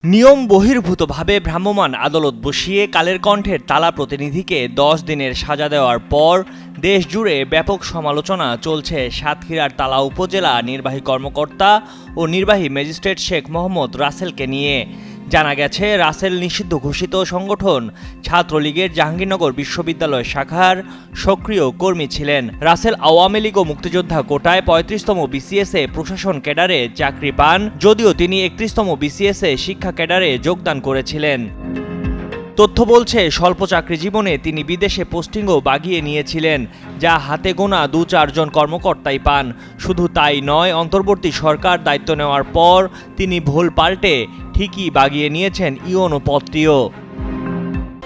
নিয়ম বহির্ভূতভাবে ভ্রাম্যমাণ আদালত বসিয়ে কালের কণ্ঠের তালা প্রতিনিধিকে ১০ দিনের সাজা দেওয়ার পর দেশজুড়ে ব্যাপক সমালোচনা চলছে সাতক্ষীরার তালা উপজেলা নির্বাহী কর্মকর্তা ও নির্বাহী ম্যাজিস্ট্রেট শেখ মোহাম্মদ রাসেলকে নিয়ে। জানা গেছে, রাসেল নিষিদ্ধ ঘোষিত সংগঠন ছাত্রলীগের জাহাঙ্গীরনগর বিশ্ববিদ্যালয় শাখার সক্রিয় কর্মী ছিলেন। রাসেল আওয়ামী লীগ ও মুক্তিযোদ্ধা কোটায় ৩৫তম বিসিএসে প্রশাসন ক্যাডারে চাকরি পান, যদিও তিনি ৩১তম বিসিএসে শিক্ষা ক্যাডারে যোগদান করেছিলেন। তথ্য বলছে, স্বল্প চাকরি জীবনে তিনি বিদেশে পোস্টিংও বাগিয়ে নিয়েছিলেন, যা হাতে গোনা ২-৪ জন কর্মকর্তাই পান। শুধু তাই নয়, অন্তর্বর্তী সরকার দায়িত্ব নেওয়ার পর তিনি ভুল পাল্টে ঠিকই বাগিয়ে নিয়েছেন ইউএনও পদটিও।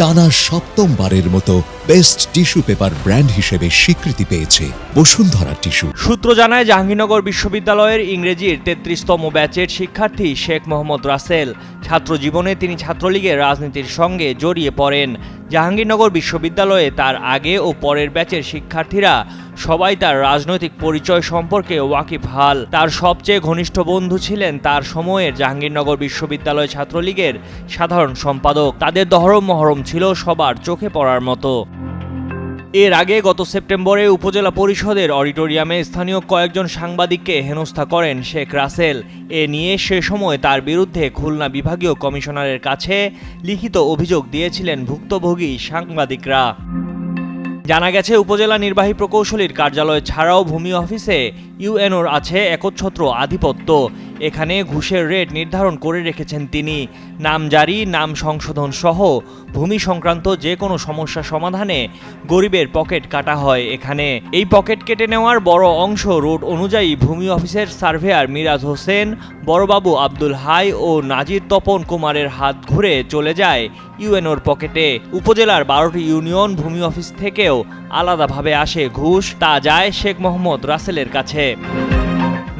টানা সপ্তমবারের মতো বেস্ট টিস্যু পেপার ব্র্যান্ড হিসেবে স্বীকৃতি পেয়েছে বসুন্ধরা টিস্যু। সূত্র জানায়, জাহাঙ্গীরনগর বিশ্ববিদ্যালয়ের ইংরেজির ৩৩তম ব্যাচের শিক্ষার্থী শেখ মোহাম্মদ রাসেল। ছাত্র জীবনে তিনি ছাত্রলীগের রাজনীতির সঙ্গে জড়িয়ে পড়েন। জাহাঙ্গীরনগর বিশ্ববিদ্যালয়ে তার আগে ও পরের ব্যাচের শিক্ষার্থীরা সবাই তার রাজনৈতিক পরিচয় সম্পর্কে ওয়াকিবহাল। তার সবচেয়ে ঘনিষ্ঠ বন্ধু ছিলেন তার সময়ের জাহাঙ্গীরনগর বিশ্ববিদ্যালয় ছাত্রলীগের সাধারণ সম্পাদক। তাদের দহরম মহরম ছিল সবার চোখে পড়ার মতো। এর আগে গত সেপ্টেম্বরে উপজেলা পরিষদের অডিটোরিয়ামে স্থানীয় কয়েকজন সাংবাদিককে হেনস্থা করেন শেখ রাসেল। এ নিয়ে সে সময় তার বিরুদ্ধে খুলনা বিভাগীয় কমিশনারের কাছে লিখিত অভিযোগ দিয়েছিলেন ভুক্তভোগী সাংবাদিকরা। জানা গেছে, উপজেলা নির্বাহী প্রকৌশলীর কার্যালয় ছাড়াও ভূমি অফিসে ইউএনওর আছে একচ্ছত্র আধিপত্য। এখানে ঘুষের রেট নির্ধারণ করে রেখেছেন তিনি। নামজারি, নাম সংশোধন সহ ভূমি সংক্রান্ত যে কোনো সমস্যা সমাধানে গরিবের পকেট কাটা হয় এখানে। এই পকেট কেটে নেওয়ার বড় অংশ রুট অনুযায়ী ভূমি অফিসের সার্ভেয়ার মিরাজ হোসেন, বড়বাবু আব্দুল হাই ও নাজির তপন কুমারের হাত ঘুরে চলে যায় ইউএনওর পকেটে। উপজেলার ১২টি ইউনিয়ন ভূমি অফিস থেকেও আলাদাভাবে আসে ঘুষ, তা যায় শেখ মোহাম্মদ রাসেলের কাছে।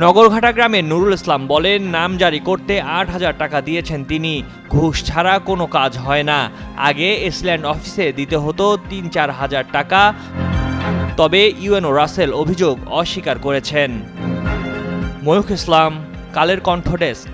নগরঘাটা গ্রামের নুরুল ইসলাম বলেন, নাম জারি করতে ৮,০০০ টাকা দিয়েছেন তিনি। ঘুষ ছাড়া কোনো কাজ হয় না। আগে এসল্যান্ড অফিসে দিতে হতো ৩-৪ হাজার টাকা। তবে ইউএনও রাসেল অভিযোগ অস্বীকার করেছেন। ময়ূখ ইসলাম, কালের কণ্ঠ ডেস্ক।